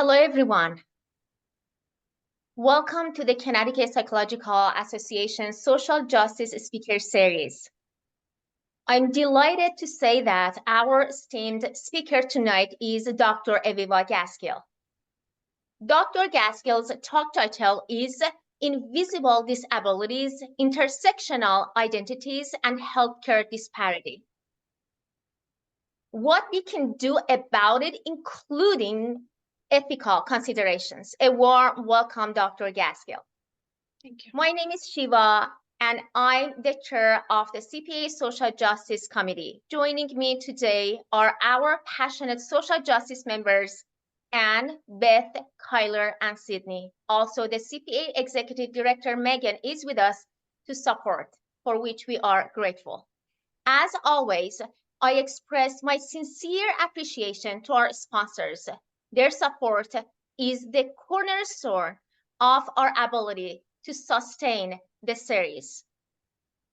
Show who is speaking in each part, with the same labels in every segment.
Speaker 1: Hello, everyone. Welcome to the Connecticut Psychological Association Social Justice Speaker Series. I'm delighted to say that our esteemed speaker tonight is Dr. Aviva Gatskill. Dr. Gatskill's talk title is Invisible Disabilities, Intersectional Identities, and Healthcare Disparity. What we can do about it, including ethical considerations. A warm welcome, Dr. Gatskill.
Speaker 2: Thank you.
Speaker 1: My name is Shiva, and I'm the chair of the CPA Social Justice Committee. Joining me today are our passionate social justice members, Anne, Beth, Kyler, and Sydney. Also, the CPA Executive Director, Megan, is with us to support, for which we are grateful. As always, I express my sincere appreciation to our sponsors. Their support is the cornerstone of our ability to sustain the series.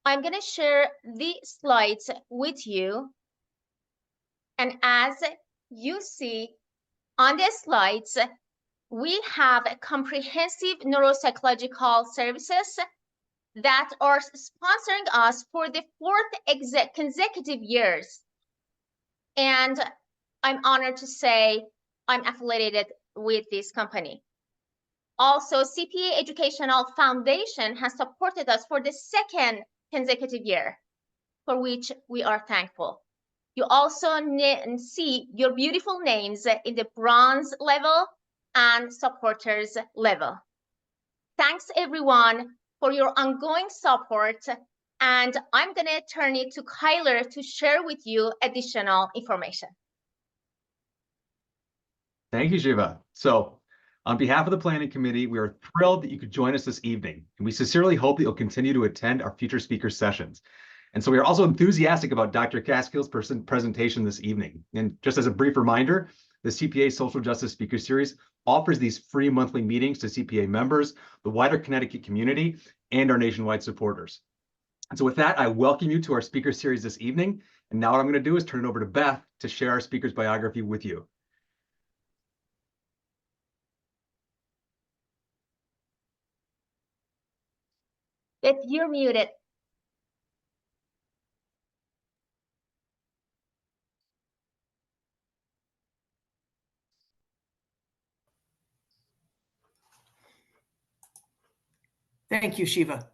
Speaker 1: I'm going to share the slides with you. And as you see on the slides, we have comprehensive neuropsychological services that are sponsoring us for the fourth consecutive years. And I'm honored to say I'm affiliated with this company. Also, CPA Educational Foundation has supported us for the second consecutive year, for which we are thankful. You also see your beautiful names in the bronze level and supporters level. Thanks, everyone, for your ongoing support. And I'm going to turn it to Kyler to share with you additional information.
Speaker 3: Thank you, Shiva. So on behalf of the Planning Committee, we are thrilled that you could join us this evening. And we sincerely hope that you'll continue to attend our future speaker sessions. And so we are also enthusiastic about Dr. Gatskill's presentation this evening. And just as a brief reminder, the CPA Social Justice Speaker Series offers these free monthly meetings to CPA members, the wider Connecticut community, and our nationwide supporters. And so with that, I welcome you to our speaker series this evening. And now what I'm going to do is turn it over to Beth to share our speaker's biography with you.
Speaker 1: Beth, you're muted.
Speaker 2: Thank you, Shiva.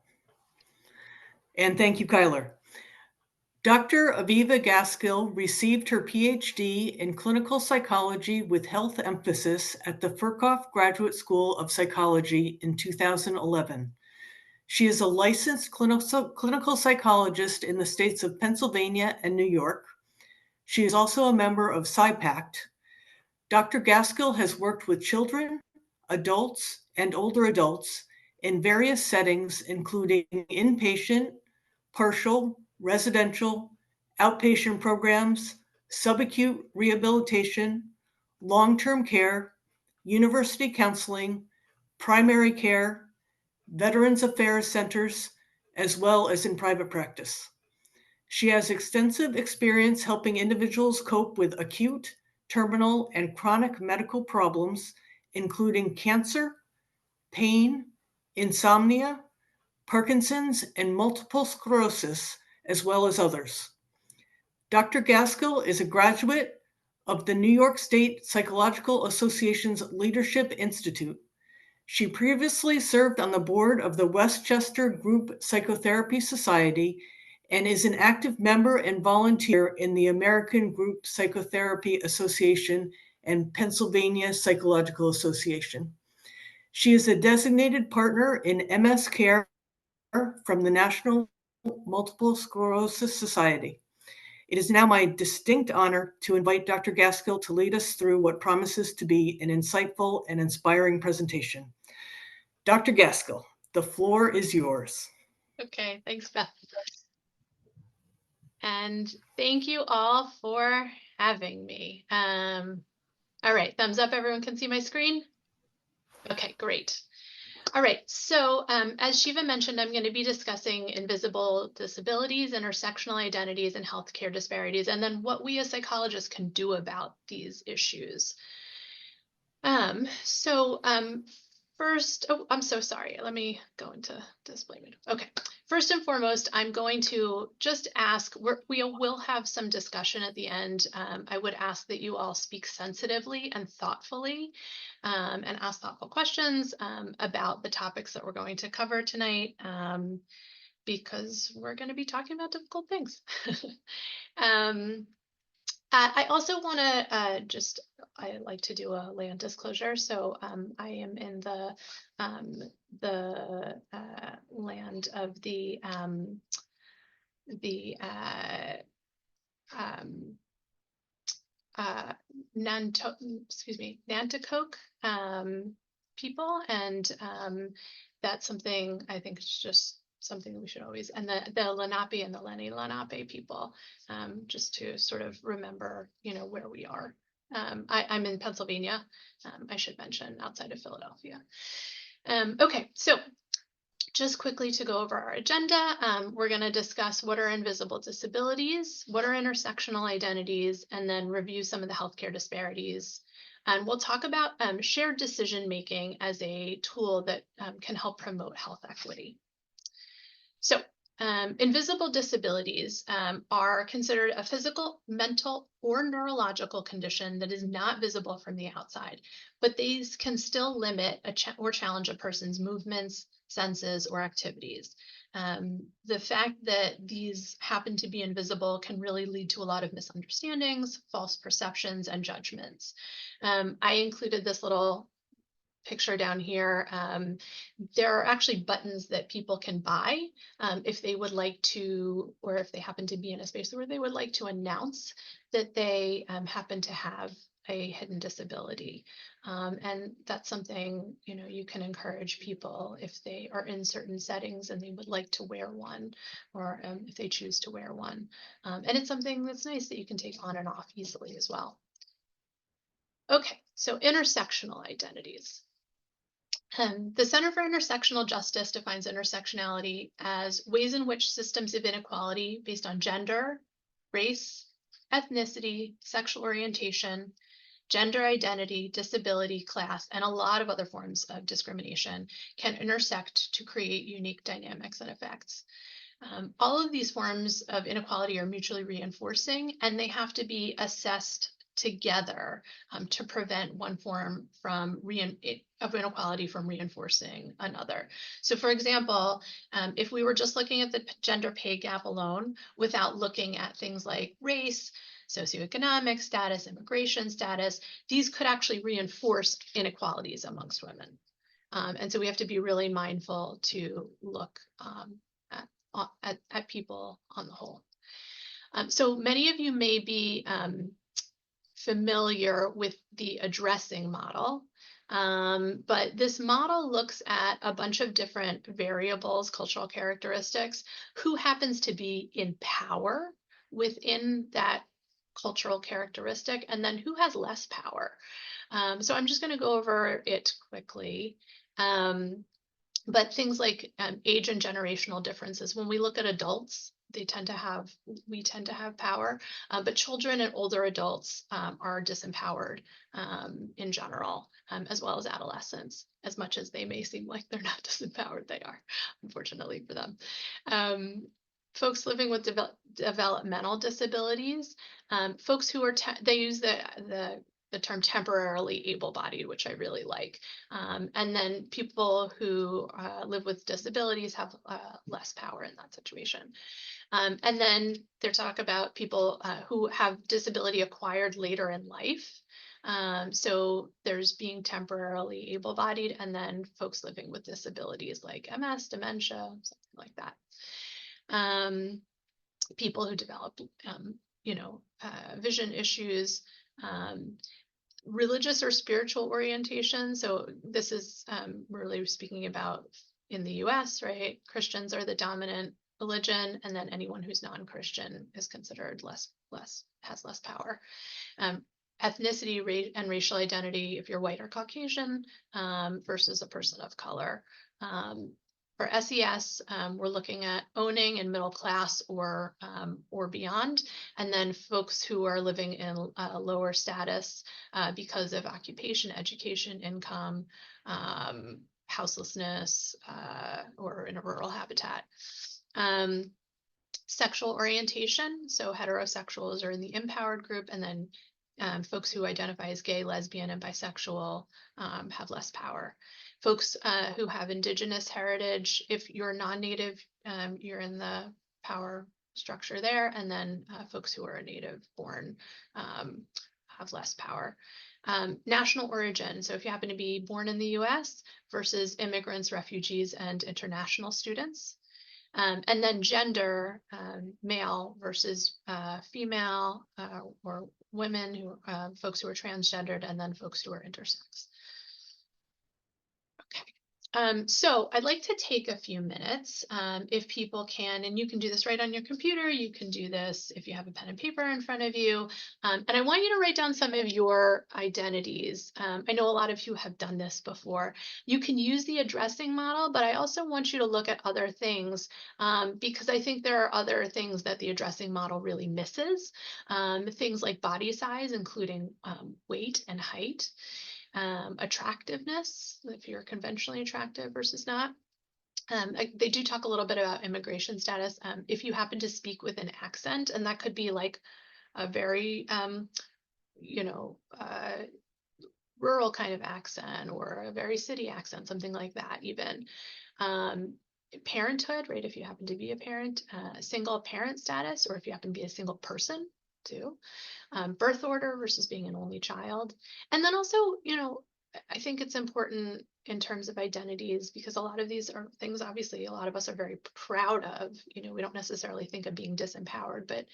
Speaker 2: And thank you, Kyler. Dr. Aviva Gatskill received her PhD in clinical psychology with health emphasis at the Furkoff Graduate School of Psychology in 2011. She is a licensed clinical psychologist in the states of Pennsylvania and New York. She is also a member of PsyPact. Dr. Gatskill has worked with children, adults, and older adults in various settings, including inpatient, partial, residential, outpatient programs, subacute rehabilitation, long-term care, university counseling, primary care, Veterans Affairs centers, as well as in private practice. She has extensive experience helping individuals cope with acute, terminal, and chronic medical problems, including cancer, pain, insomnia, Parkinson's, and multiple sclerosis, as well as others. Dr. Gatskill is a graduate of the New York State Psychological Association's Leadership Institute. She previously served on the board of the Westchester Group Psychotherapy Society and is an active member and volunteer in the American Group Psychotherapy Association and Pennsylvania Psychological Association. She is a designated partner in MS Care from the National Multiple Sclerosis Society. It is now my distinct honor to invite Dr. Gatskill to lead us through what promises to be an insightful and inspiring presentation. Dr. Gatskill, the floor is yours.
Speaker 4: Okay, thanks, Beth. And thank you all for having me. All right, thumbs up, everyone can see my screen? Okay, great. All right, so as Shiva mentioned, I'm going to be discussing invisible disabilities, intersectional identities, and healthcare disparities, and then what we as psychologists can do about these issues. First, oh, I'm so sorry. Let me go into display mode. Okay. First and foremost, I'm going to just ask, we will have some discussion at the end. I would ask that you all speak sensitively and thoughtfully, and ask thoughtful questions about the topics that we're going to cover tonight, because we're going to be talking about difficult things. I also want to I like to do a land disclosure. So I am in the land of the Nanticoke people, and that's something I think is just something we should always, and the Lenape and the Lenni Lenape people, just to sort of remember, where we are. I'm in Pennsylvania, I should mention, outside of Philadelphia. Okay, so just quickly to go over our agenda, we're going to discuss what are invisible disabilities, what are intersectional identities, and then review some of the healthcare disparities. And we'll talk about shared decision making as a tool that can help promote health equity. So invisible disabilities are considered a physical, mental, or neurological condition that is not visible from the outside, but these can still limit or challenge a person's movements, senses, or activities. The fact that these happen to be invisible can really lead to a lot of misunderstandings, false perceptions, and judgments. I included this little picture down here. There are actually buttons that people can buy if they would like to, or if they happen to be in a space where they would like to announce that they happen to have a hidden disability. And that's something, you can encourage people if they are in certain settings and they would like to wear one, or if they choose to wear one. And it's something that's nice that you can take on and off easily as well. Okay, so intersectional identities. The Center for Intersectional Justice defines intersectionality as ways in which systems of inequality based on gender, race, ethnicity, sexual orientation, gender identity, disability, class, and a lot of other forms of discrimination can intersect to create unique dynamics and effects. All of these forms of inequality are mutually reinforcing, and they have to be assessed together to prevent one form of inequality from reinforcing another. So for example, if we were just looking at the gender pay gap alone without looking at things like race, socioeconomic status, immigration status, these could actually reinforce inequalities amongst women. And so we have to be really mindful to look at people on the whole. So many of you may be familiar with the addressing model, but this model looks at a bunch of different variables, cultural characteristics, who happens to be in power within that cultural characteristic, and then who has less power. So I'm just going to go over it quickly. But things like age and generational differences, when we look at adults, we tend to have power, but children and older adults are disempowered in general, as well as adolescents. As much as they may seem like they're not disempowered, they are, unfortunately for them. Folks living with developmental disabilities, folks who are, they use the term temporarily able-bodied, which I really like. And then people who live with disabilities have less power in that situation. And then they talk about people who have disability acquired later in life. So there's being temporarily able-bodied, and then folks living with disabilities like MS, dementia, something like that. People who develop, vision issues, religious or spiritual orientation. So this is really speaking about in the US, right? Christians are the dominant religion, and then anyone who's non-Christian is considered has less power. Ethnicity and racial identity, if you're white or Caucasian, versus a person of color. For SES, we're looking at owning and middle class or beyond, and then folks who are living in a lower status because of occupation, education, income, houselessness, or in a rural habitat. Sexual orientation, so heterosexuals are in the empowered group, and then folks who identify as gay, lesbian, and bisexual have less power. Folks who have indigenous heritage, if you're non-native, you're in the power structure there, and then folks who are native born have less power. National origin, so if you happen to be born in the US versus immigrants, refugees, and international students. And then gender, male versus female, or women, who folks who are transgendered, and then folks who are intersex. Okay. So I'd like to take a few minutes, if people can, and you can do this right on your computer. You can do this if you have a pen and paper in front of you. And I want you to write down some of your identities. I know a lot of you have done this before. You can use the addressing model, but I also want you to look at other things, because I think there are other things that the addressing model really misses. Things like body size, including weight and height. Attractiveness, if you're conventionally attractive versus not. They do talk a little bit about immigration status. If you happen to speak with an accent, and that could be like a very, rural kind of accent, or a very city accent, something like that even. Parenthood, right? If you happen to be a parent, single parent status, or if you happen to be a single person too. Birth order versus being an only child. And then also, I think it's important in terms of identities, because a lot of these are things, obviously, a lot of us are very proud of. We don't necessarily think of being disempowered, but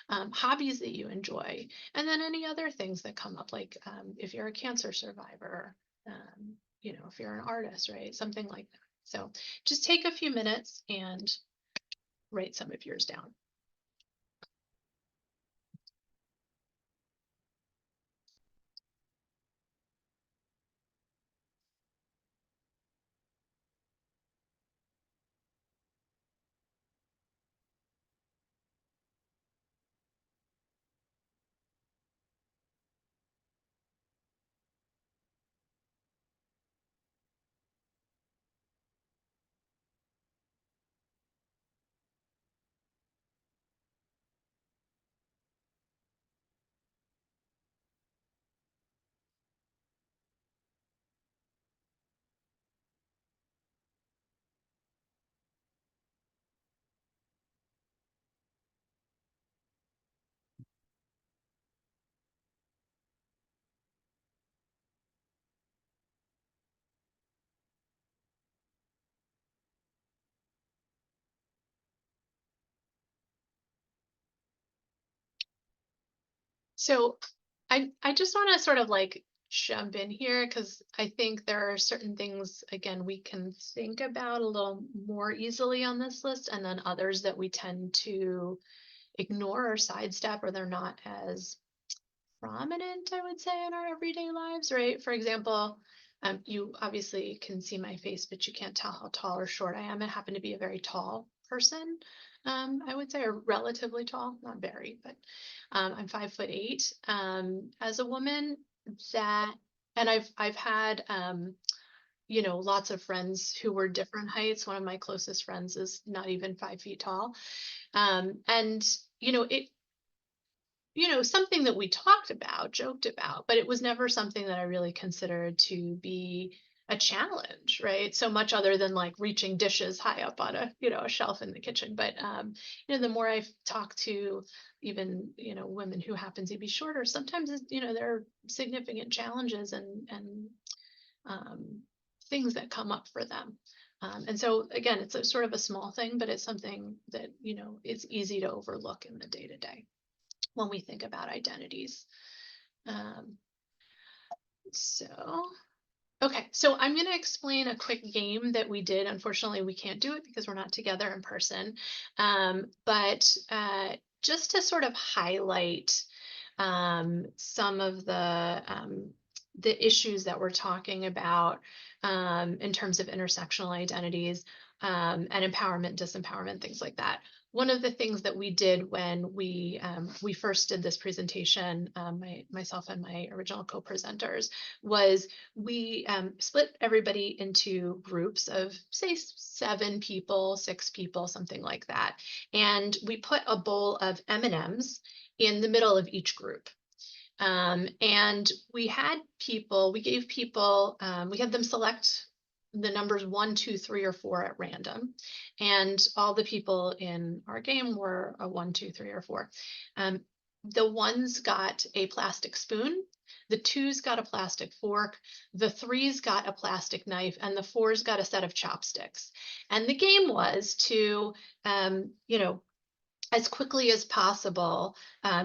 Speaker 4: hobbies that you enjoy. And then any other things that come up, like if you're a cancer survivor, if you're an artist, right? Something like that. So just take a few minutes and write some of yours down. So I just want to sort of like jump in here, because I think there are certain things, again, we can think about a little more easily on this list, and then others that we tend to ignore or sidestep, or they're not as prominent, I would say, in our everyday lives, right? For example, you obviously can see my face, but you can't tell how tall or short I am. I happen to be a very tall person, I would say, or relatively tall, not very, but I'm 5'8". As a woman, and I've had lots of friends who were different heights. One of my closest friends is not even 5 feet tall, and something that we joked about, but it was never something that I really considered to be a challenge, right? So much other than like reaching dishes high up on a shelf in the kitchen. But, the more I've talked to even, women who happen to be shorter, sometimes, there are significant challenges and things that come up for them. And so again, it's a sort of a small thing, but it's something that, it's easy to overlook in the day-to-day when we think about identities. Okay, so I'm going to explain a quick game that we did. Unfortunately, we can't do it because we're not together in person. But just to sort of highlight some of the the issues that we're talking about in terms of intersectional identities and empowerment, disempowerment, things like that. One of the things that we did when we first did this presentation, myself and my original co-presenters, was we split everybody into groups of, say, 7 people, 6 people, something like that. And we put a bowl of M&Ms in the middle of each group. And we gave people, we had them select the numbers 1, 2, 3, or 4 at random. And all the people in our game were a 1, 2, 3, or 4. The 1s got a plastic spoon, the 2s got a plastic fork, the 3s got a plastic knife, and the 4s got a set of chopsticks. And the game was to, as quickly as possible,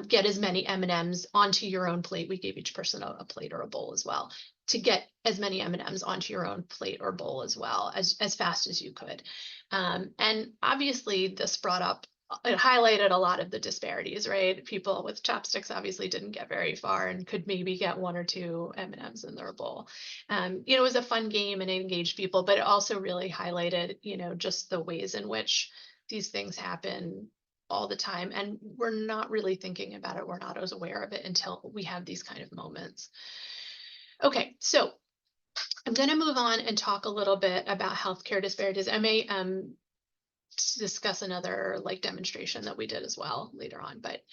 Speaker 4: get as many M&Ms onto your own plate. We gave each person a plate or a bowl as well, to get as many M&Ms onto your own plate or bowl as well, as fast as you could. And obviously this it highlighted a lot of the disparities, right? People with chopsticks obviously didn't get very far and could maybe get 1 or 2 M&Ms in their bowl. It was a fun game and it engaged people, but it also really highlighted, just the ways in which these things happen all the time, and we're not really thinking about it. We're not as aware of it until we have these kind of moments. Okay, so I'm going to move on and talk a little bit about healthcare disparities. I may discuss another demonstration that we did as well later on. But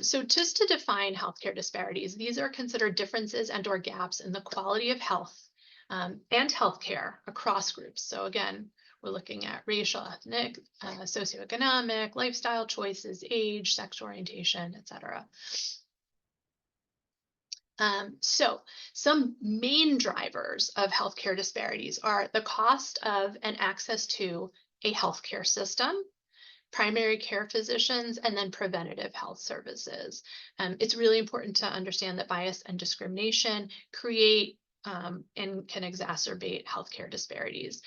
Speaker 4: so just to define healthcare disparities, these are considered differences and/or gaps in the quality of health and healthcare across groups. So again, we're looking at racial, ethnic, socioeconomic, lifestyle choices, age, sex orientation, etc. So some main drivers of healthcare disparities are the cost of and access to a healthcare system, primary care physicians, and then preventative health services. It's really important to understand that bias and discrimination create and can exacerbate healthcare disparities.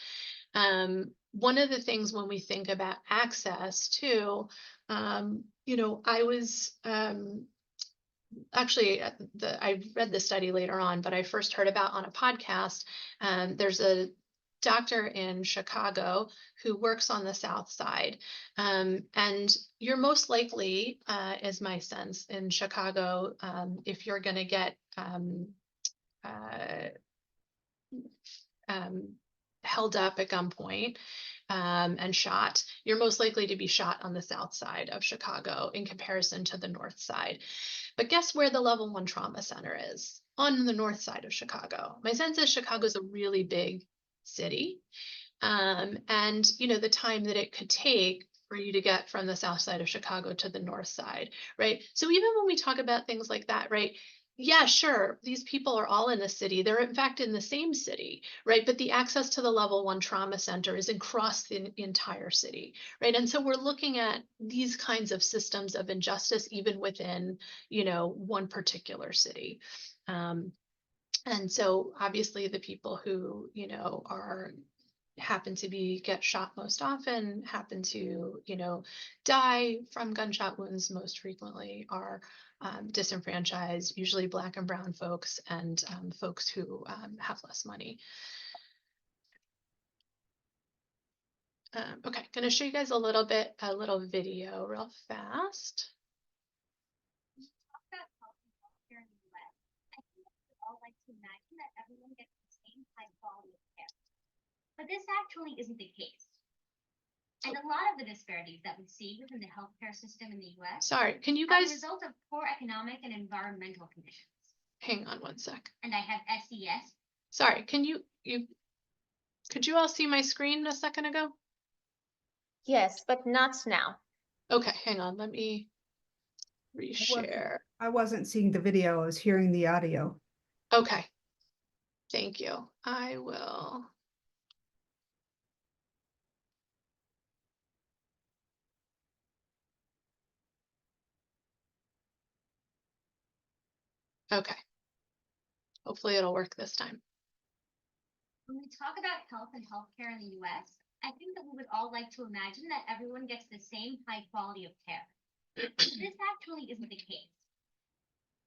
Speaker 4: One of the things when we think about access to, I was actually, I read the study later on, but I first heard about on a podcast. There's a doctor in Chicago who works on the South Side. And you're most likely, is my sense, in Chicago, if you're going to get held up at gunpoint and shot, you're most likely to be shot on the South Side of Chicago in comparison to the North Side. But guess where the level 1 trauma center is? On the North Side of Chicago. My sense is Chicago's a really big city. And the time that it could take for you to get from the South Side of Chicago to the North Side, right? So even when we talk about things like that, right? Yeah, sure, these people are all in the city. They're in fact in the same city, right? But the access to the level 1 trauma center is across the entire city, right? And so we're looking at these kinds of systems of injustice even within, one particular city. And so obviously the people who, happen to get shot most often, happen to, die from gunshot wounds most frequently are disenfranchised, usually Black and brown folks, and folks who have less money. Okay, going to show you guys a little video real fast.
Speaker 5: But this actually isn't the case. And a lot of the disparities that we see within the healthcare system in the US
Speaker 4: Sorry, can you
Speaker 5: are
Speaker 4: guys
Speaker 5: the result of poor economic and environmental conditions.
Speaker 4: hang on one sec?
Speaker 5: And I have SES.
Speaker 4: Sorry, could you all see my screen a second ago?
Speaker 1: Yes, but not now.
Speaker 4: Okay, hang on, let me reshare.
Speaker 6: I wasn't seeing the video, I was hearing the audio.
Speaker 4: Okay, thank you. I will. Okay, hopefully it'll work this time.
Speaker 5: When we talk about health and healthcare in the US, I think that we would all like to imagine that everyone gets the same high quality of care. But this actually isn't the case.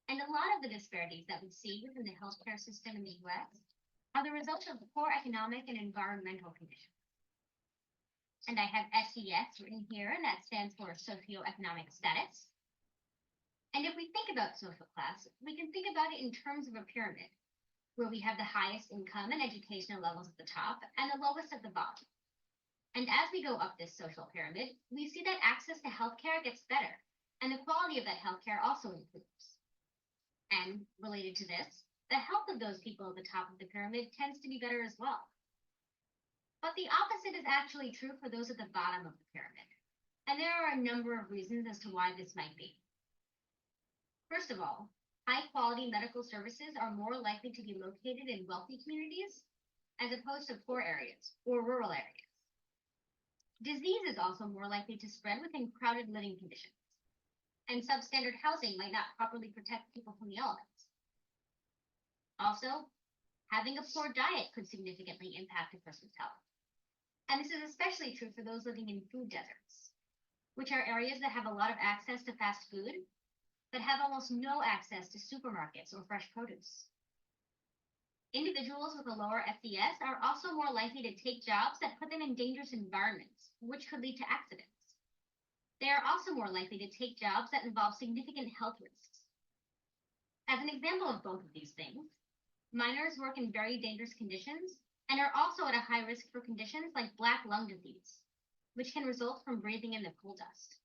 Speaker 5: And a lot of the disparities that we see within the healthcare system in the US are the result of poor economic and environmental conditions. And I have SES written here, and that stands for socioeconomic status. And if we think about social class, we can think about it in terms of a pyramid, where we have the highest income and educational levels at the top and the lowest at the bottom. And as we go up this social pyramid, we see that access to healthcare gets better, and the quality of that healthcare also improves. And related to this, the health of those people at the top of the pyramid tends to be better as well. But the opposite is actually true for those at the bottom of the pyramid. And there are a number of reasons as to why this might be. First of all, high-quality medical services are more likely to be located in wealthy communities as opposed to poor areas or rural areas. Disease is also more likely to spread within crowded living conditions, and substandard housing might not properly protect people from the elements. Also, having a poor diet could significantly impact a person's health. And this is especially true for those living in food deserts, which are areas that have a lot of access to fast food, but have almost no access to supermarkets or fresh produce. Individuals with a lower FDS are also more likely to take jobs that put them in dangerous environments, which could lead to accidents. They are also more likely to take jobs that involve significant health risks. As an example of both of these things, miners work in very dangerous conditions and are also at a high risk for conditions like black lung disease, which can result from breathing in the coal dust.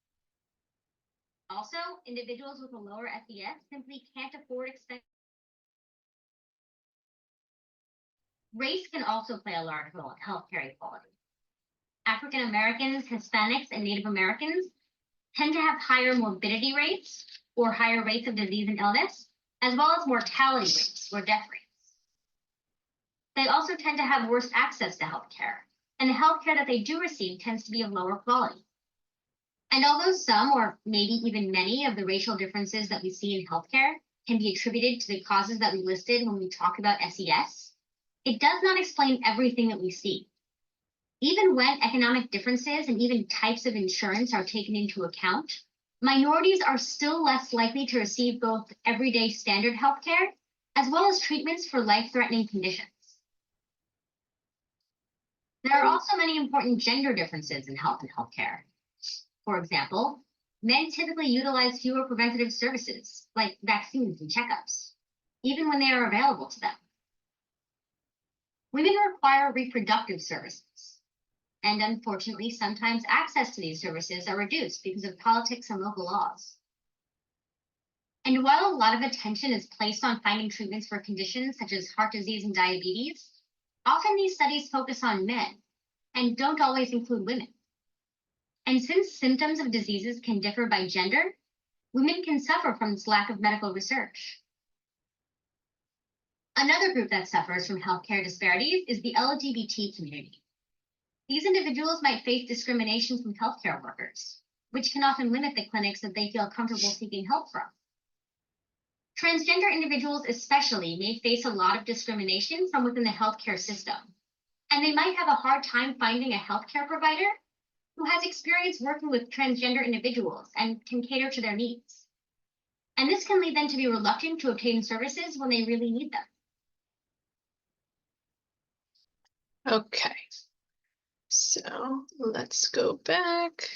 Speaker 5: Also, individuals with a lower FDS simply can't afford expensive. Race can also play a large role in healthcare equality. African Americans, Hispanics, and Native Americans tend to have higher morbidity rates or higher rates of disease and illness, as well as mortality rates or death rates. They also tend to have worse access to healthcare, and the healthcare that they do receive tends to be of lower quality. And although some, or maybe even many, of the racial differences that we see in healthcare can be attributed to the causes that we listed when we talk about SES, it does not explain everything that we see. Even when economic differences and even types of insurance are taken into account, minorities are still less likely to receive both everyday standard healthcare as well as treatments for life-threatening conditions. There are also many important gender differences in health and healthcare. For example, men typically utilize fewer preventative services, like vaccines and checkups, even when they are available to them. Women require reproductive services, and unfortunately, sometimes access to these services are reduced because of politics and local laws. And while a lot of attention is placed on finding treatments for conditions such as heart disease and diabetes, often these studies focus on men and don't always include women. And since symptoms of diseases can differ by gender, women can suffer from this lack of medical research. Another group that suffers from healthcare disparities is the LGBT community. These individuals might face discrimination from healthcare workers, which can often limit the clinics that they feel comfortable seeking help from. Transgender individuals especially may face a lot of discrimination from within the healthcare system, and they might have a hard time finding a healthcare provider who has experience working with transgender individuals and can cater to their needs. And this can lead them to be reluctant to obtain services when they really need them.
Speaker 4: Okay, so let's go back.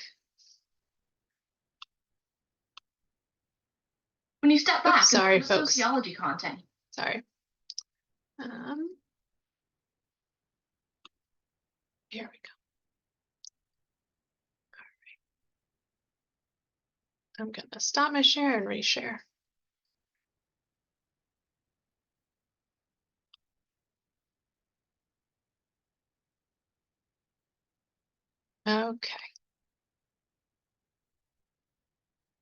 Speaker 7: When you step back,
Speaker 4: sorry,
Speaker 7: the
Speaker 4: folks.
Speaker 7: sociology content.
Speaker 4: Sorry. Here we go. I'm going to stop my share and reshare. Okay.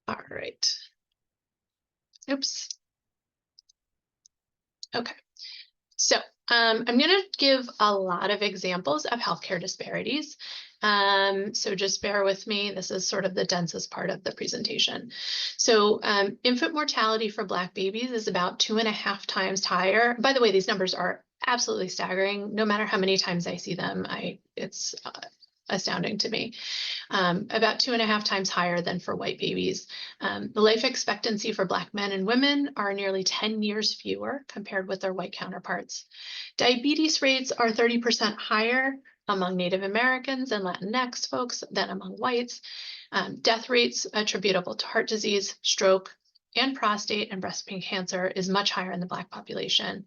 Speaker 4: All right. Oops. Okay. So I'm going to give a lot of examples of healthcare disparities. So just bear with me. This is sort of the densest part of the presentation. So infant mortality for Black babies is about 2.5 times higher. By the way, these numbers are absolutely staggering. No matter how many times I see them, it's astounding to me. About 2.5 times higher than for white babies. The life expectancy for Black men and women are nearly 10 years fewer compared with their white counterparts. Diabetes rates are 30% higher among Native Americans and Latinx folks than among whites. Death rates attributable to heart disease, stroke, and prostate and breast cancer is much higher in the Black population.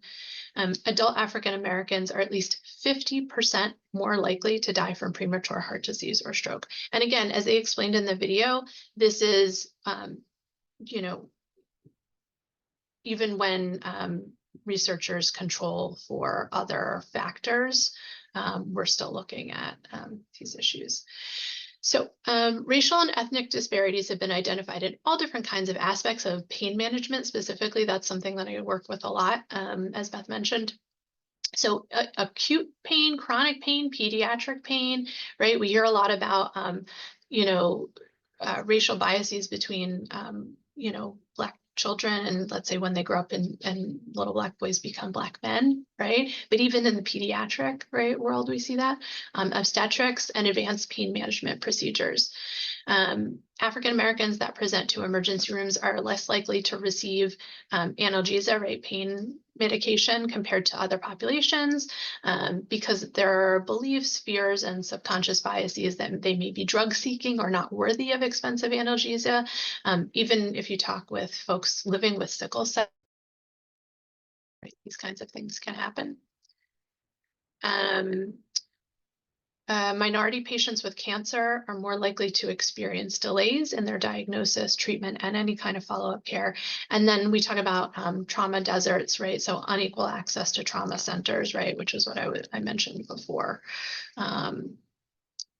Speaker 4: Adult African Americans are at least 50% more likely to die from premature heart disease or stroke. And again, as they explained in the video, this is, you know, even when researchers control for other factors, we're still looking at these issues. So racial and ethnic disparities have been identified in all different kinds of aspects of pain management. Specifically, that's something that I work with a lot, as Beth mentioned. So acute pain, chronic pain, pediatric pain, right? We hear a lot about, you know, racial biases between, you know, Black children and let's say when they grow up and little Black boys become Black men, right? But even in the pediatric, right, world, we see that. Obstetrics and advanced pain management procedures. African Americans that present to emergency rooms are less likely to receive analgesia, right, pain medication compared to other populations because there are beliefs, fears, and subconscious biases that they may be drug seeking or not worthy of expensive analgesia. Even if you talk with folks living with sickle cell, right, these kinds of things can happen. Minority patients with cancer are more likely to experience delays in their diagnosis, treatment, and any kind of follow-up care. And then we talk about trauma deserts, right? So unequal access to trauma centers, right? Which is what I mentioned before.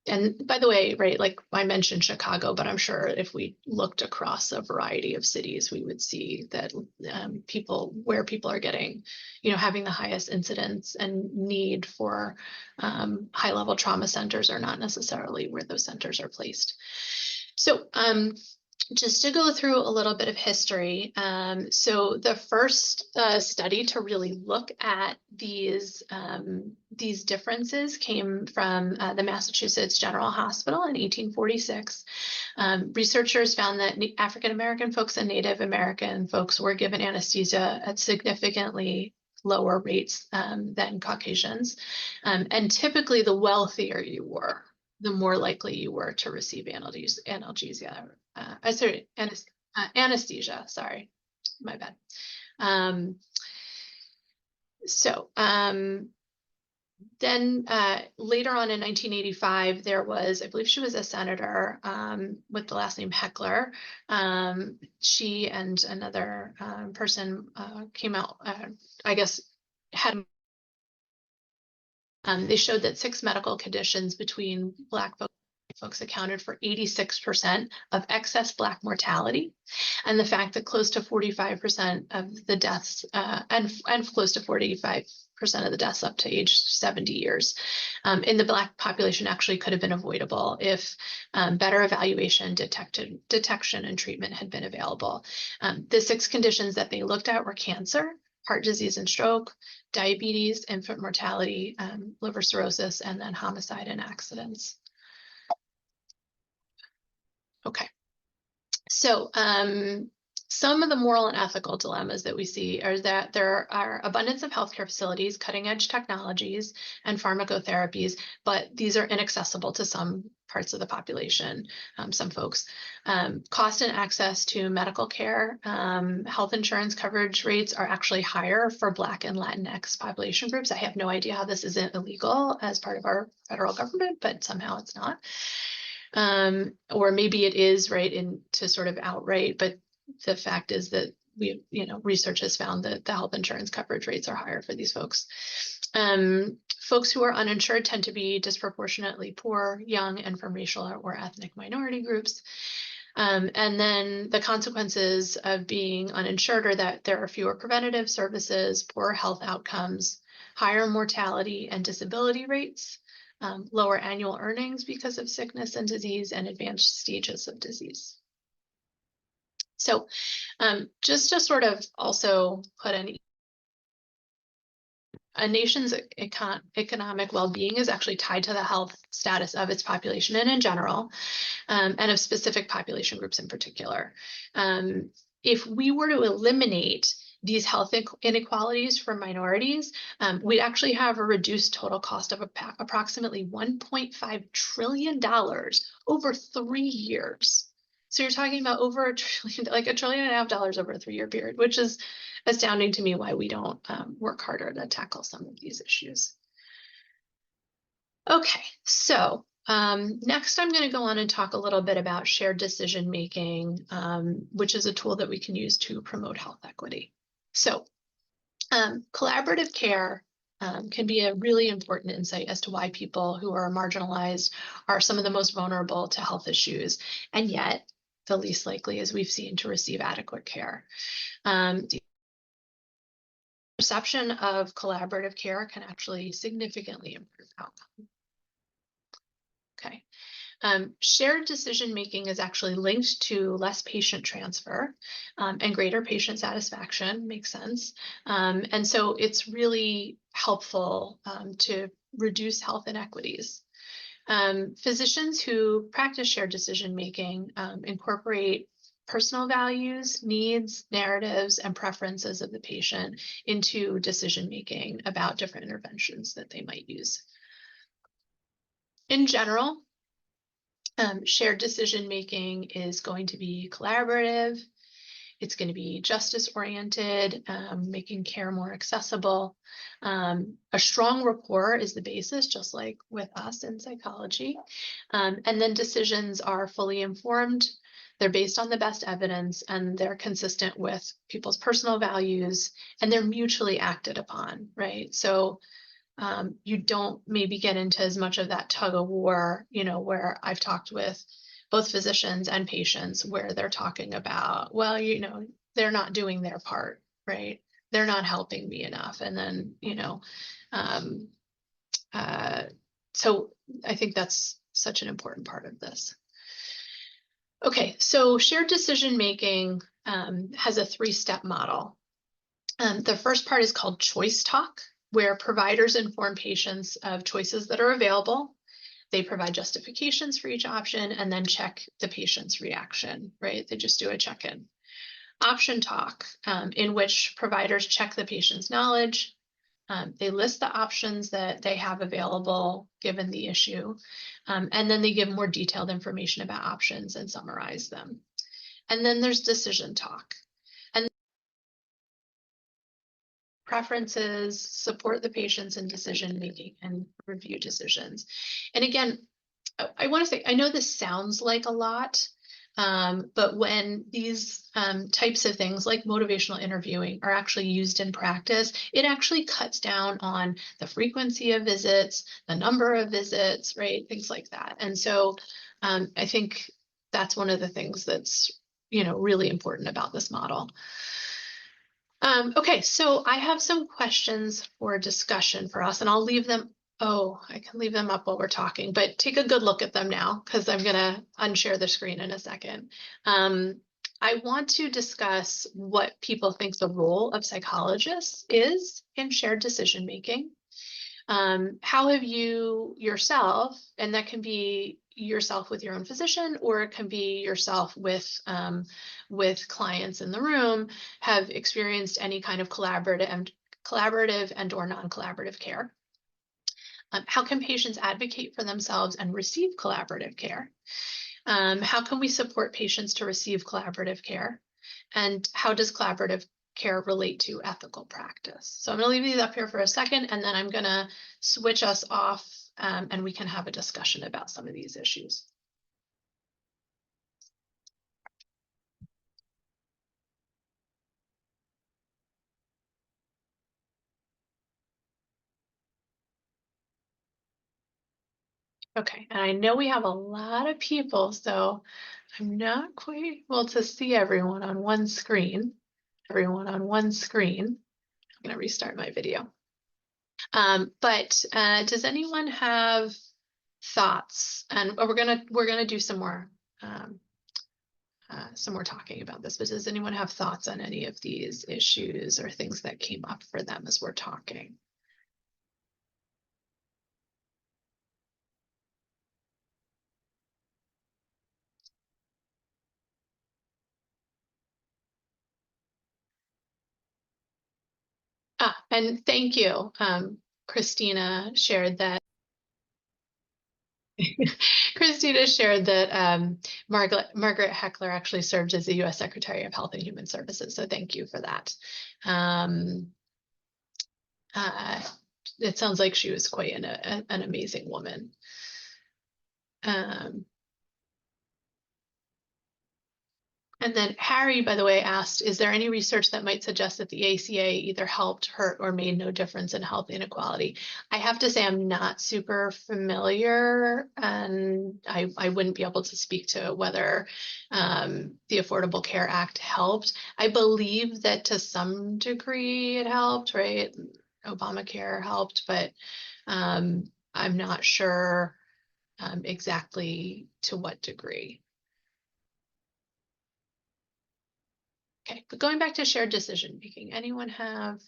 Speaker 4: And by the way, right, like I mentioned Chicago, but I'm sure if we looked across a variety of cities, we would see that where people are getting, you know, having the highest incidence and need for high-level trauma centers are not necessarily where those centers are placed. So just to go through a little bit of history. So the first study to really look at these differences came from the Massachusetts General Hospital in 1846. Researchers found that African American folks and Native American folks were given anesthesia at significantly lower rates than Caucasians. And typically the wealthier you were, the more likely you were to receive analgesia. Anesthesia, sorry, my bad. Then later on in 1985, there was, I believe she was a senator with the last name Heckler. She and another person came out, I guess, they showed that 6 medical conditions between Black folks accounted for 86% of excess Black mortality, and the fact that close to 45% of the deaths and close to 45% of the deaths up to age 70 years in the Black population actually could have been avoidable if better evaluation, detection, and treatment had been available. The 6 conditions that they looked at were cancer, heart disease and stroke, diabetes, infant mortality, liver cirrhosis, and then homicide and accidents. Okay, so some of the moral and ethical dilemmas that we see are that there are abundance of healthcare facilities, cutting edge technologies, and pharmacotherapies, but these are inaccessible to some parts of the population, some folks. Cost and access to medical care, health insurance coverage rates are actually higher for Black and Latinx population groups. I have no idea how this isn't illegal as part of our federal government, but somehow it's not. Or maybe it is, right, to sort of outright, but the fact is that research has found that the health insurance coverage rates are higher for these folks. Folks who are uninsured tend to be disproportionately poor, young, and from racial or ethnic minority groups. And then the consequences of being uninsured are that there are fewer preventative services, poor health outcomes, higher mortality and disability rates, lower annual earnings because of sickness and disease, and advanced stages of disease. So just to sort of also put an a nation's economic well-being is actually tied to the health status of its population and in general, and of specific population groups in particular. If we were to eliminate these health inequalities for minorities, we'd actually have a reduced total cost of approximately $1.5 trillion over 3 years. So you're talking about over $1 trillion, like $1.5 trillion over a 3-year period, which is astounding to me why we don't work harder to tackle some of these issues. Okay, so next I'm going to go on and talk a little bit about shared decision making, which is a tool that we can use to promote health equity. So collaborative care can be a really important insight as to why people who are marginalized are some of the most vulnerable to health issues, and yet the least likely, as we've seen, to receive adequate care. The perception of collaborative care can actually significantly improve outcome. Okay. Shared decision making is actually linked to less patient transfer and greater patient satisfaction. Makes sense. And so it's really helpful to reduce health inequities. Physicians who practice shared decision making incorporate personal values, needs, narratives, and preferences of the patient into decision making about different interventions that they might use. In general, shared decision making is going to be collaborative. It's going to be justice oriented, making care more accessible. A strong rapport is the basis, just like with us in psychology. And then decisions are fully informed. They're based on the best evidence, and they're consistent with people's personal values, and they're mutually acted upon, right? So you don't maybe get into as much of that tug of war, where I've talked with both physicians and patients where they're talking about, well, they're not doing their part, right? They're not helping me enough. And then, so I think that's such an important part of this. Okay, so shared decision making has a 3-step model. The first part is called choice talk, where providers inform patients of choices that are available. They provide justifications for each option and then check the patient's reaction, right? They just do a check-in. Option talk, in which providers check the patient's knowledge. They list the options that they have available given the issue, and then they give more detailed information about options and summarize them. And then there's decision talk. Preferences, support the patients in decision making and review decisions. And again, I want to say, I know this sounds like a lot, but when these types of things like motivational interviewing are actually used in practice, it actually cuts down on the frequency of visits, the number of visits, right? Things like that. And so I think that's one of the things that's, really important about this model. Okay, so I have some questions for discussion for us, and I'll leave them. Oh, I can leave them up while we're talking, but take a good look at them now because I'm going to unshare the screen in a second. I want to discuss what people think the role of psychologists is in shared decision making. How have you yourself, and that can be yourself with your own physician, or it can be yourself with clients in the room, have experienced any kind of collaborative and or non-collaborative care? How can patients advocate for themselves and receive collaborative care? How can we support patients to receive collaborative care? And how does collaborative care relate to ethical practice? So I'm going to leave these up here for a second, and then I'm going to switch us off and we can have a discussion about some of these issues. Okay, and I know we have a lot of people, so I'm not quite able to see everyone on one screen. I'm going to restart my video. But does anyone have thoughts? And we're gonna do some more talking about this. But does anyone have thoughts on any of these issues or things that came up for them as we're talking? And thank you. Christina shared that. Christina shared that Margaret Heckler actually served as the U.S. Secretary of Health and Human Services. So thank you for that. It sounds like she was quite an amazing woman. And then Harry, by the way, asked, is there any research that might suggest that the ACA either helped, hurt, or made no difference in health inequality? I have to say I'm not super familiar, and I wouldn't be able to speak to whether the Affordable Care Act helped. I believe that to some degree it helped, right? Obamacare helped, but I'm not sure exactly to what degree. Okay, but going back to shared decision making, anyone have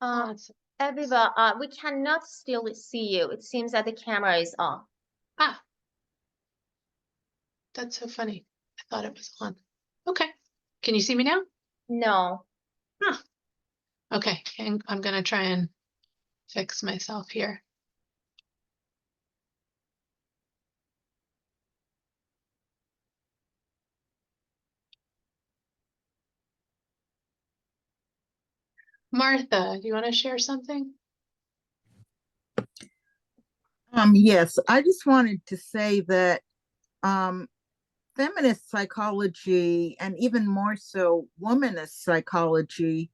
Speaker 4: thoughts?
Speaker 1: Aviva, we cannot still see you. It seems that the camera is off.
Speaker 4: Ah, that's so funny. I thought it was on. Okay, can you see me now?
Speaker 1: No.
Speaker 4: Huh. Okay, and I'm gonna try and fix myself here. Martha, do you want to share something?
Speaker 7: Yes, I just wanted to say that feminist psychology, and even more so womanist psychology,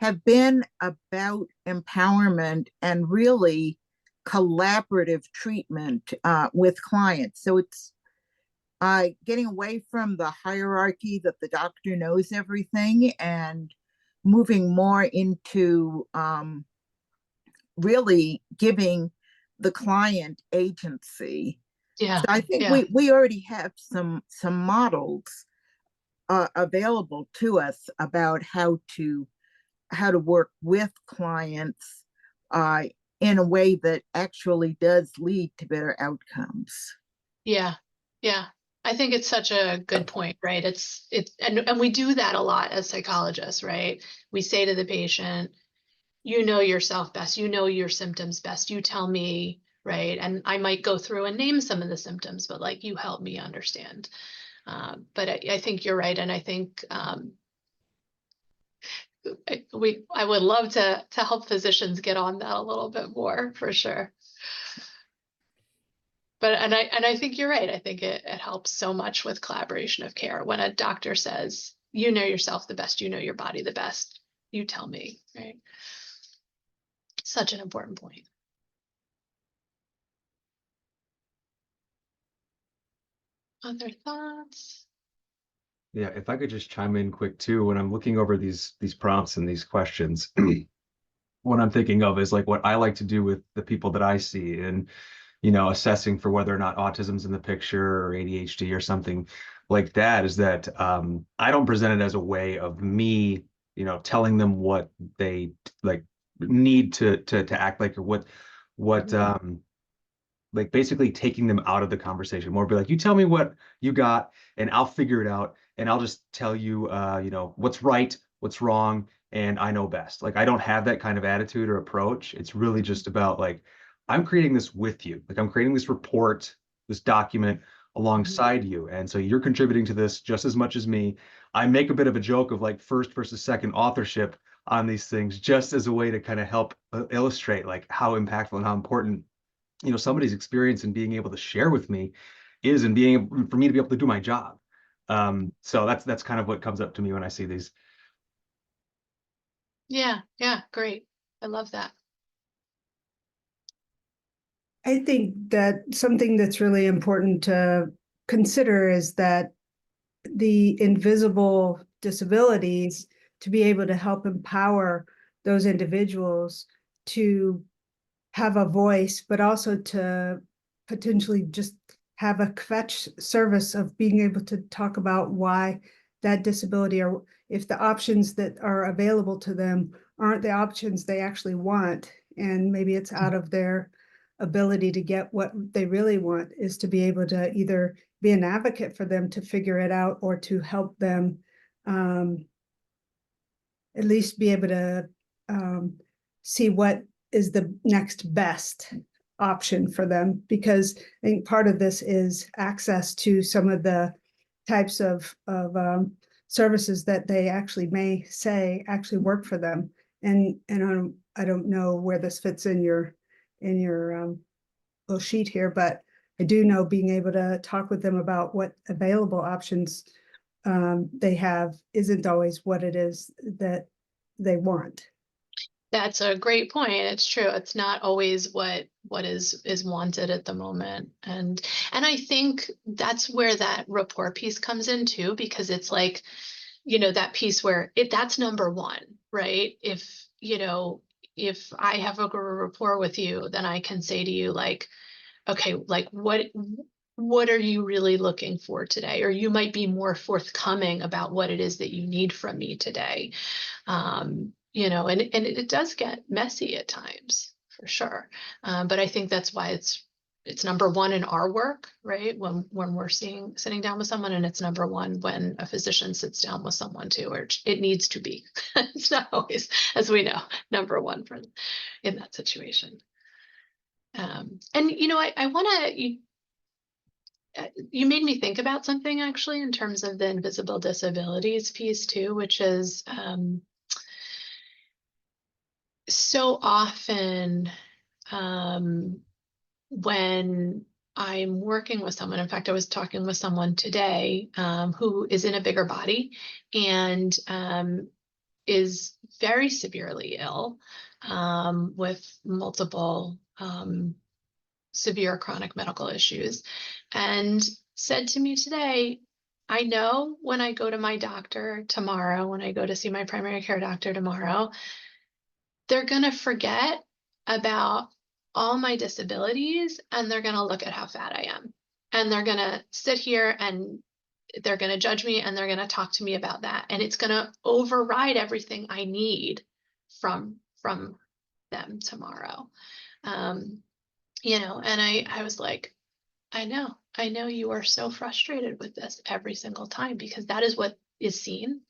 Speaker 7: have been about empowerment and really collaborative treatment with clients. So it's getting away from the hierarchy that the doctor knows everything and moving more into really giving the client agency.
Speaker 4: Yeah.
Speaker 7: So I think
Speaker 4: yeah.
Speaker 7: we already have some models available to us about how to work with clients in a way that actually does lead to better outcomes.
Speaker 4: Yeah, yeah. I think it's such a good point, right? And we do that a lot as psychologists, right? We say to the patient, you know yourself best, you know your symptoms best, you tell me, right? And I might go through and name some of the symptoms, but like you help me understand. But I think you're right, and I think I would love to help physicians get on that a little bit more, for sure. But and I think you're right. I think it helps so much with collaboration of care when a doctor says, you know yourself the best, you know your body the best, you tell me, right? Such an important point. Other thoughts?
Speaker 3: Yeah, if I could just chime in quick too, when I'm looking over these prompts and these questions, what I'm thinking of is like what I like to do with the people that I see, and assessing for whether or not autism's in the picture or ADHD or something like that, is that I don't present it as a way of me, telling them what they like need to act like, or what like basically taking them out of the conversation. More be like, you tell me what you got and I'll figure it out, and I'll just tell you what's right, what's wrong, and I know best. Like, I don't have that kind of attitude or approach. It's really just about like, I'm creating this with you. Like, I'm creating this report, this document alongside you, and so you're contributing to this just as much as me. I make a bit of a joke of like first versus second authorship on these things, just as a way to kind of help illustrate like how impactful and how important somebody's experience and being able to share with me is, and being able for me to be able to do my job. So that's kind of what comes up to me when I see these.
Speaker 4: Yeah, great. I love that.
Speaker 6: I think that something that's really important to consider is that the invisible disabilities, to be able to help empower those individuals to have a voice, but also to potentially just have a fetch service of being able to talk about why that disability, or if the options that are available to them aren't the options they actually want, and maybe it's out of their ability to get what they really want, is to be able to either be an advocate for them to figure it out, or to help them at least be able to see what is the next best option for them, because I think part of this is access to some of the types of services that they actually may say actually work for them. And I don't know where this fits in your little sheet here, but I do know being able to talk with them about what available options they have isn't always what it is that they want.
Speaker 4: That's a great point. It's true. It's not always what is wanted at the moment. And I think that's where that rapport piece comes in too, because it's like, that piece where that's number one, right? If I have a rapport with you, then I can say to you, like, okay, like what are you really looking for today? Or you might be more forthcoming about what it is that you need from me today. And it does get messy at times, for sure. But I think that's why it's number one in our work, right? When we're sitting down with someone, and it's number one when a physician sits down with someone too, or it needs to be. It's not always, as we know, number one in that situation. And I want to, you made me think about something actually in terms of the invisible disabilities piece too, which is so often when I'm working with someone, in fact, I was talking with someone today who is in a bigger body and is very severely ill with multiple severe chronic medical issues, and said to me today, I know when I go to my doctor tomorrow, when I go to see my primary care doctor tomorrow, they're going to forget about all my disabilities and they're going to look at how fat I am. And they're going to sit here and they're going to judge me and they're going to talk to me about that. And it's going to override everything I need from them tomorrow. And I was like, I know you are so frustrated with this every single time, because that is what is seen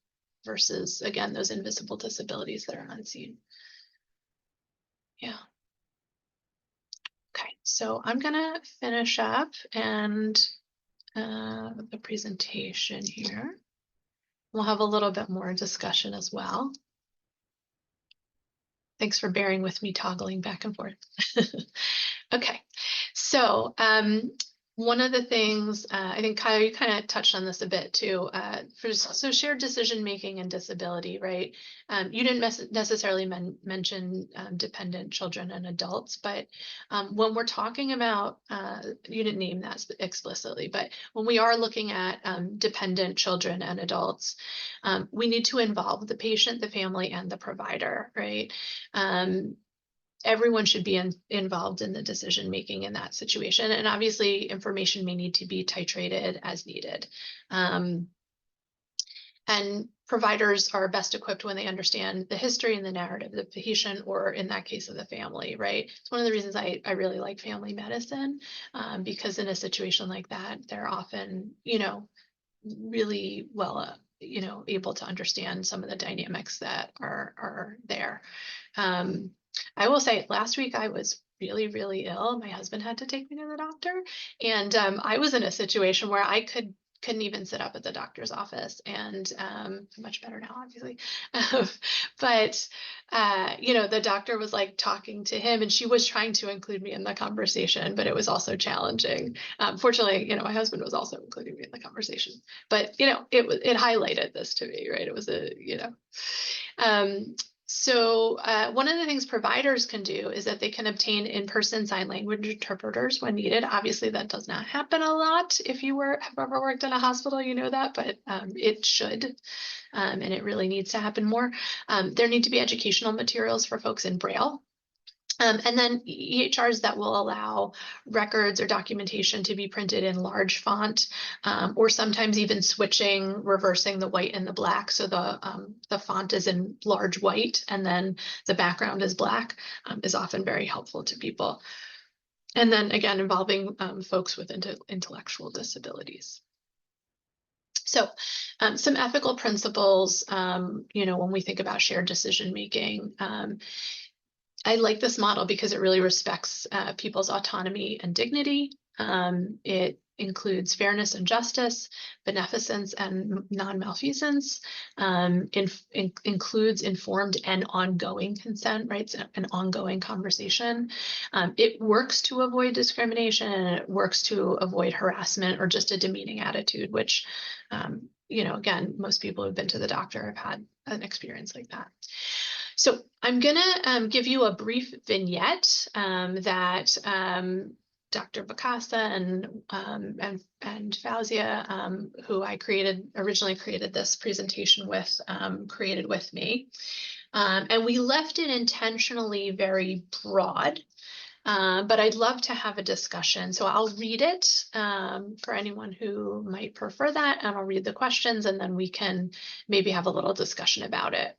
Speaker 4: versus, again, those invisible disabilities that are unseen. Yeah. Okay, so I'm gonna finish up and the presentation here. We'll have a little bit more discussion as well. Thanks for bearing with me toggling back and forth. Okay, so one of the things, I think, Kyle, you kind of touched on this a bit too, so shared decision-making and disability, right? You didn't necessarily mention dependent children and adults, but when we're talking about, you didn't name that explicitly, but when we are looking at dependent children and adults, we need to involve the patient, the family, and the provider, right? Everyone should be involved in the decision making in that situation. And obviously information may need to be titrated as needed. And providers are best equipped when they understand the history and the narrative of the patient, or in that case of the family, right? It's one of the reasons I really like family medicine, because in a situation like that, they're often, really well, able to understand some of the dynamics that are there. I will say last week I was really, really ill. My husband had to take me to the doctor, and I was in a situation where I couldn't even sit up at the doctor's office, and I'm much better now, obviously. But the doctor was like talking to him, and she was trying to include me in the conversation, but it was also challenging. Fortunately, my husband was also including me in the conversation, but it highlighted this to me, right? It was So one of the things providers can do is that they can obtain in-person sign language interpreters when needed. Obviously, that does not happen a lot. If you have ever worked in a hospital, you know that, but it should, and it really needs to happen more. There need to be educational materials for folks in Braille. And then EHRs that will allow records or documentation to be printed in large font, or sometimes even reversing the white and the black. So the font is in large white and then the background is black, is often very helpful to people. And then again, involving folks with intellectual disabilities. So some ethical principles, when we think about shared decision making, I like this model because it really respects people's autonomy and dignity. It includes fairness and justice, beneficence and non-malfeasance, includes informed and ongoing consent, right? So an ongoing conversation. It works to avoid discrimination, and it works to avoid harassment or just a demeaning attitude, which, again, most people who've been to the doctor have had an experience like that. So I'm going to give you a brief vignette that Dr. Bacasa and Fauzia, who I originally created this presentation with, created with me. And we left it intentionally very broad. But I'd love to have a discussion. So I'll read it for anyone who might prefer that, and I'll read the questions, and then we can maybe have a little discussion about it.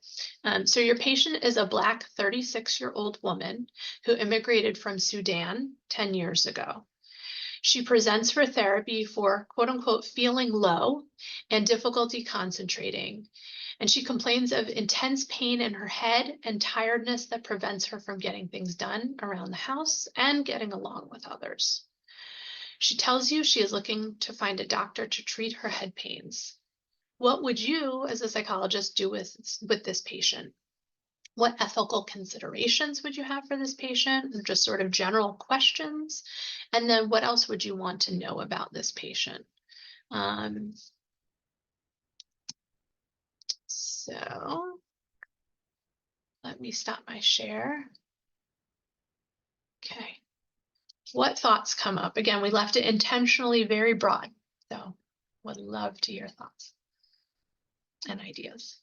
Speaker 4: So your patient is a Black 36-year-old woman who immigrated from Sudan 10 years ago. She presents for therapy for quote unquote feeling low and difficulty concentrating. And she complains of intense pain in her head and tiredness that prevents her from getting things done around the house and getting along with others. She tells you she is looking to find a doctor to treat her head pains. What would you, as a psychologist, do with this patient? What ethical considerations would you have for this patient? Just sort of general questions. And then what else would you want to know about this patient? So let me stop my share. Okay. What thoughts come up? Again, we left it intentionally very broad. So would love to hear thoughts and ideas.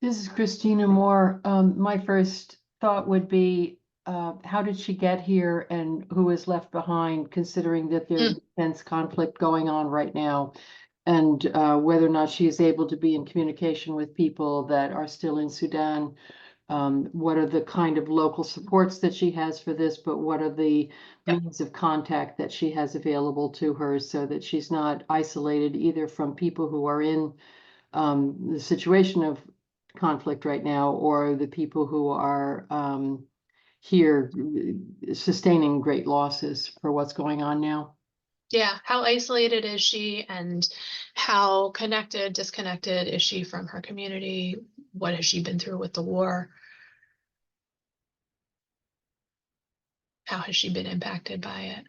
Speaker 8: This is Christina Moore. My first thought would be, how did she get here and who is left behind, considering that there's intense conflict going on right now, and whether or not she is able to be in communication with people that are still in Sudan. What are the kind of local supports that she has for this, but what are the means of contact that she has available to her so that she's not isolated either from people who are in the situation of conflict right now, or the people who are here sustaining great losses for what's going on now.
Speaker 4: Yeah, how isolated is she, and how connected, disconnected is she from her community? What has she been through with the war? How has she been impacted by it?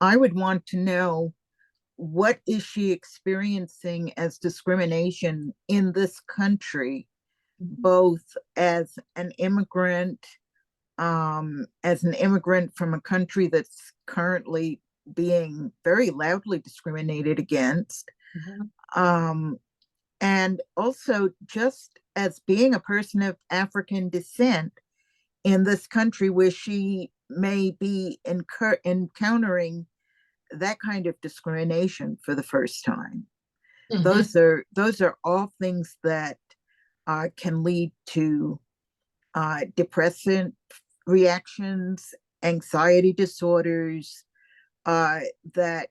Speaker 7: I would want to know, what is she experiencing as discrimination in this country, both as an immigrant from a country that's currently being very loudly discriminated against, and also just as being a person of African descent in this country where she may be encountering that kind of discrimination for the first time. Those are all things that can lead to depressive reactions, anxiety disorders, that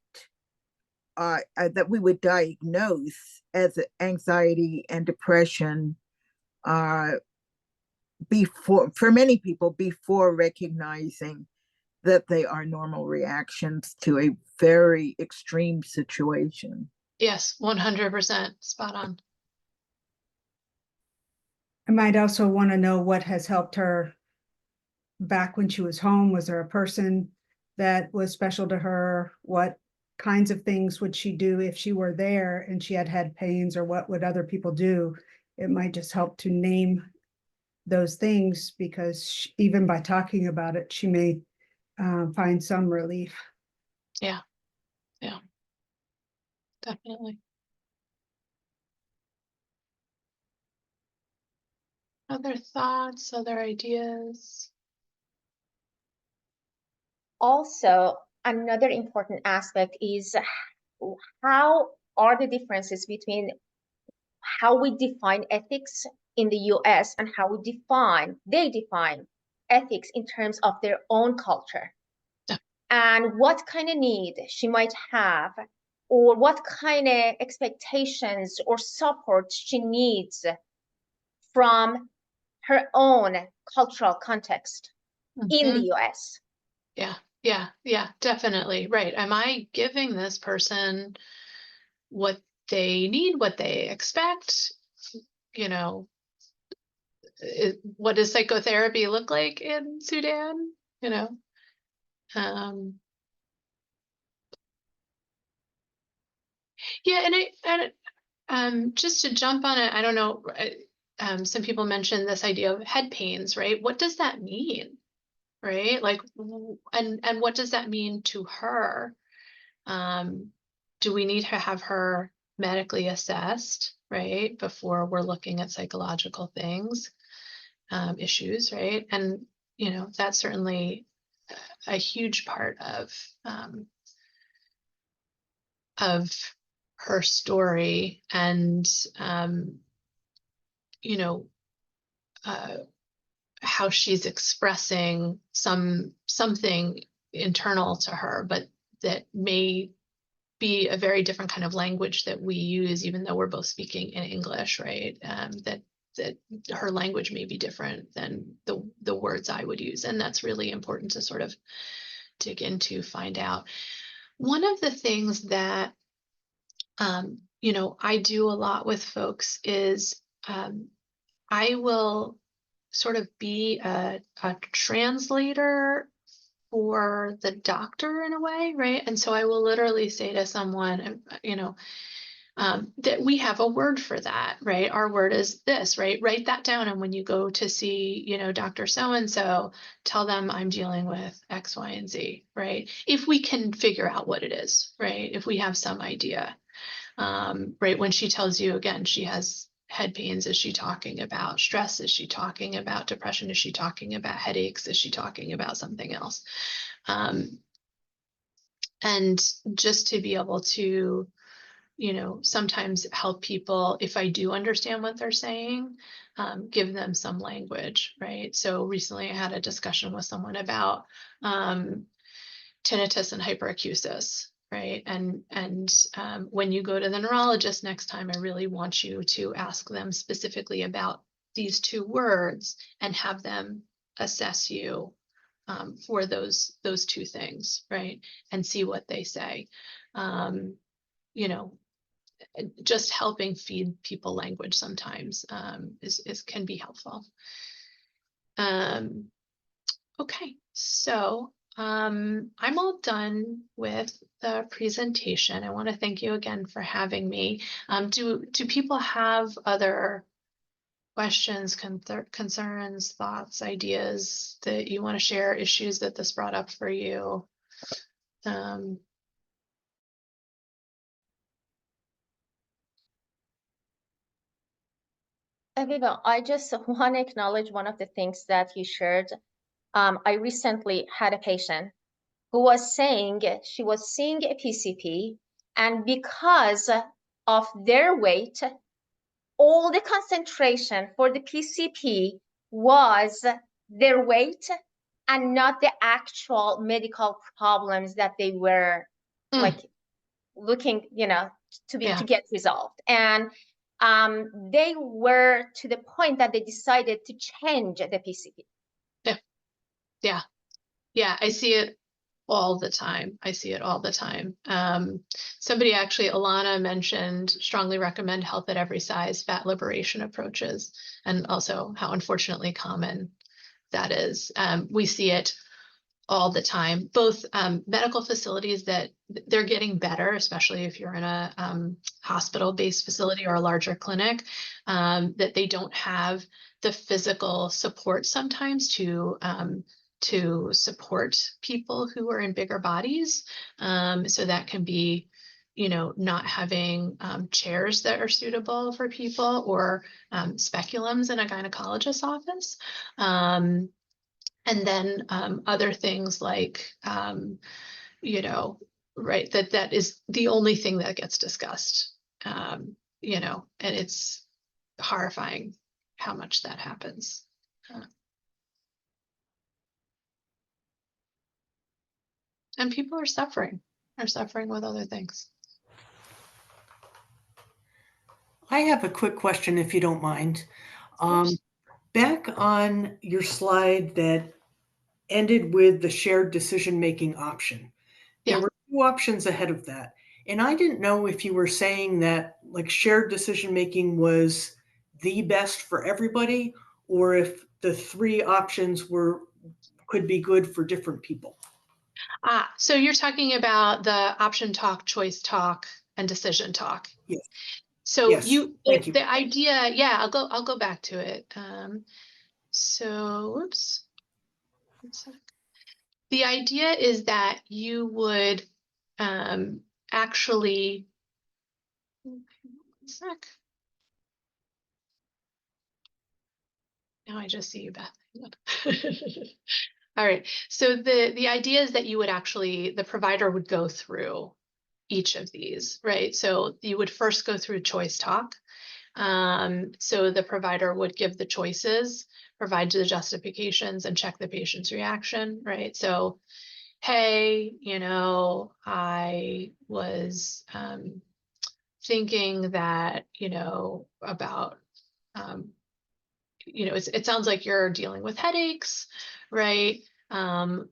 Speaker 7: we would diagnose as anxiety and depression for many people, before recognizing that they are normal reactions to a very extreme situation.
Speaker 4: Yes, 100% spot on.
Speaker 6: I might also want to know what has helped her back when she was home. Was there a person that was special to her? What kinds of things would she do if she were there and she had pains, or what would other people do? It might just help to name those things, because even by talking about it, she may find some relief.
Speaker 4: Yeah, definitely. Other thoughts, other ideas?
Speaker 1: Also, another important aspect is how are the differences between how we define ethics in the US and how they define ethics in terms of their own culture, and what kind of need she might have, or what kind of expectations or support she needs from her own cultural context in the US.
Speaker 4: Yeah, definitely. Right. Am I giving this person what they need, what they expect? You know, what does psychotherapy look like in Sudan? You know, yeah, and just to jump on it, I don't know. Some people mentioned this idea of head pains, right? What does that mean, right? Like, and what does that mean to her? Do we need to have her medically assessed, right, before we're looking at psychological things, issues, right? And that's certainly a huge part of her story, and how she's expressing something internal to her, but that may be a very different kind of language that we use, even though we're both speaking in English, right? That her language may be different than the words I would use, and that's really important to sort of dig into, find out. One of the things that I do a lot with folks is I will sort of be a translator for the doctor in a way, right? And so I will literally say to someone, that we have a word for that, right? Our word is this, right? Write that down. And when you go to see, Dr. So-and-so, tell them I'm dealing with X, Y, and Z, right? If we can figure out what it is, right? If we have some idea, right? When she tells you, again, she has head pains, is she talking about stress? Is she talking about depression? Is she talking about headaches? Is she talking about something else? And just to be able to, sometimes help people, if I do understand what they're saying, give them some language, right? So recently I had a discussion with someone about tinnitus and hyperacusis, right? And when you go to the neurologist next time, I really want you to ask them specifically about these two words and have them assess you for those two things, right? And see what they say. Just helping feed people language sometimes can be helpful. Okay, so I'm all done with the presentation. I want to thank you again for having me. Do people have other questions, concerns, thoughts, ideas that you want to share, issues that this brought up for you?
Speaker 1: Aviva, I just want to acknowledge one of the things that you shared. I recently had a patient who was saying she was seeing a PCP, and because of their weight, all the concentration for the PCP was their weight and not the actual medical problems that they were like looking, to get resolved. And they were to the point that they decided to change the PCP.
Speaker 4: Yeah, I see it all the time. Somebody actually, Alana, mentioned strongly recommend health at every size, fat liberation approaches, and also how unfortunately common that is. We see it all the time, both medical facilities that they're getting better, especially if you're in a hospital-based facility or a larger clinic, that they don't have the physical support sometimes to support people who are in bigger bodies. So that can be, not having chairs that are suitable for people, or speculums in a gynecologist's office. And then other things like, you know, right, that is the only thing that gets discussed, you know, and it's horrifying how much that happens. And people are suffering with other things.
Speaker 2: I have a quick question, if you don't mind.
Speaker 4: Of course.
Speaker 2: Back on your slide that ended with the shared decision-making option, there
Speaker 4: Yeah.
Speaker 2: were two options ahead of that. And I didn't know if you were saying that like shared decision-making was the best for everybody, or if the three options could be good for different people.
Speaker 4: So you're talking about the option talk, choice talk, and decision talk.
Speaker 2: Yes.
Speaker 4: So
Speaker 2: Yes. Thank you.
Speaker 4: the idea, yeah, I'll go back to it. So whoops. One sec. The idea is that you would actually, one sec. Now I just see you, Beth. All right. So the idea is that you would actually, the provider would go through each of these, right? So you would first go through choice talk. So the provider would give the choices, provide the justifications, and check the patient's reaction, right? So, hey, you know, I was thinking that, you know, about, you know, it sounds like you're dealing with headaches, right?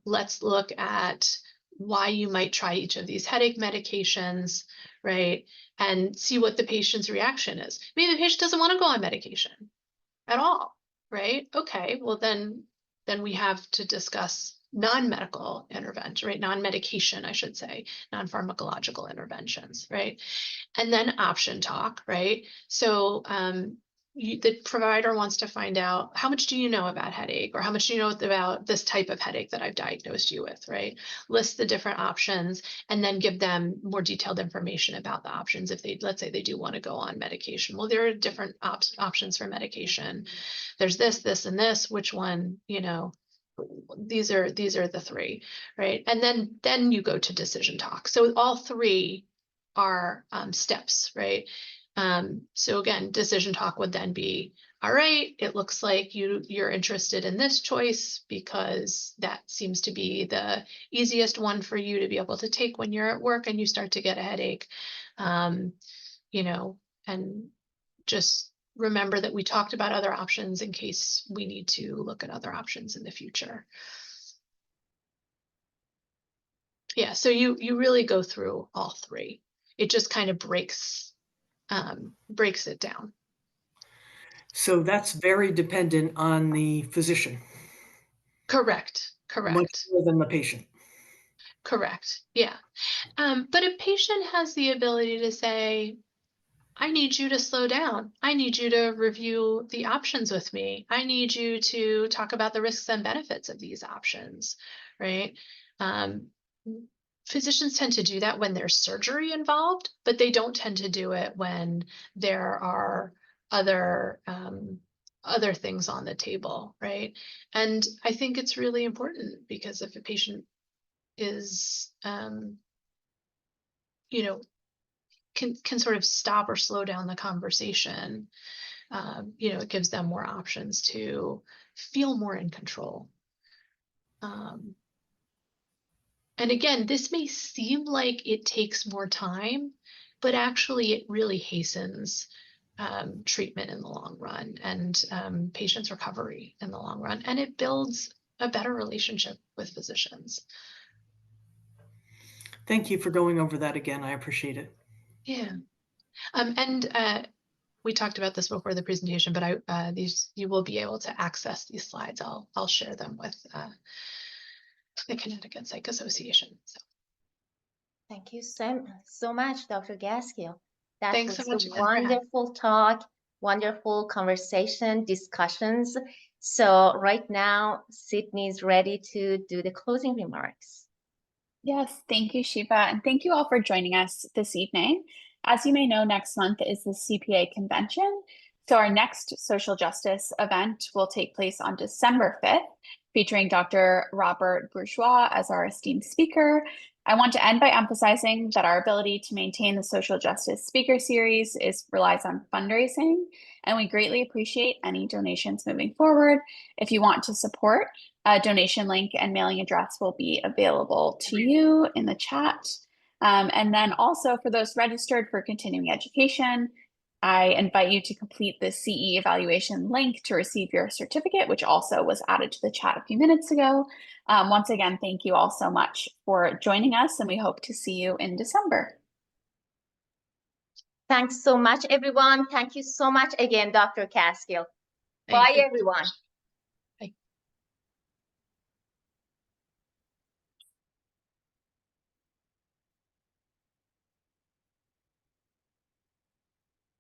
Speaker 4: Let's look at why you might try each of these headache medications, right? And see what the patient's reaction is. Maybe the patient doesn't want to go on medication at all, right? Okay, well then we have to discuss non-medical intervention, right? Non-medication, I should say, non-pharmacological interventions, right? And then option talk, right? So the provider wants to find out, how much do you know about headache, or how much do you know about this type of headache that I've diagnosed you with, right? List the different options and then give them more detailed information about the options if they, let's say they do want to go on medication. Well, there are different options for medication. There's this, and this, which one, you know, these are the three, right? And then you go to decision talk. So all three are steps, right? So again, decision talk would then be, all right, it looks like you're interested in this choice because that seems to be the easiest one for you to be able to take when you're at work and you start to get a headache. You know, and just remember that we talked about other options in case we need to look at other options in the future. Yeah, so you really go through all three. It just kind of breaks it down.
Speaker 2: So that's very dependent on the physician.
Speaker 4: Correct.
Speaker 2: Much more than the patient.
Speaker 4: Correct. Yeah. But a patient has the ability to say, I need you to slow down. I need you to review the options with me. I need you to talk about the risks and benefits of these options, right? Physicians tend to do that when there's surgery involved, but they don't tend to do it when there are other things on the table, right? And I think it's really important because if a patient is, you know, can sort of stop or slow down the conversation, you know, it gives them more options to feel more in control. And again, this may seem like it takes more time, but actually it really hastens treatment in the long run and patients' recovery in the long run. And it builds a better relationship with physicians.
Speaker 2: Thank you for going over that again. I appreciate it.
Speaker 4: Yeah. And we talked about this before the presentation, but you will be able to access these slides. I'll share them with the Connecticut Psych Association. So.
Speaker 1: Thank you so much, Dr. Gatskill. That
Speaker 4: Thanks
Speaker 1: was
Speaker 4: so much.
Speaker 1: a wonderful talk, wonderful conversation, discussions. So right now, Sydney's ready to do the closing remarks.
Speaker 9: Yes, thank you, Shiva, and thank you all for joining us this evening. As you may know, next month is the CPA convention. So our next social justice event will take place on December 5th, featuring Dr. Robert Bourgeois as our esteemed speaker. I want to end by emphasizing that our ability to maintain the social justice speaker series relies on fundraising, and we greatly appreciate any donations moving forward. If you want to support, a donation link and mailing address will be available to you in the chat. And then also for those registered for continuing education, I invite you to complete the CE evaluation link to receive your certificate, which also was added to the chat a few minutes ago. Once again, thank you all so much for joining us, and we hope to see you in December.
Speaker 1: Thanks so much, everyone. Thank you so much again, Dr. Gatskill. Bye, everyone.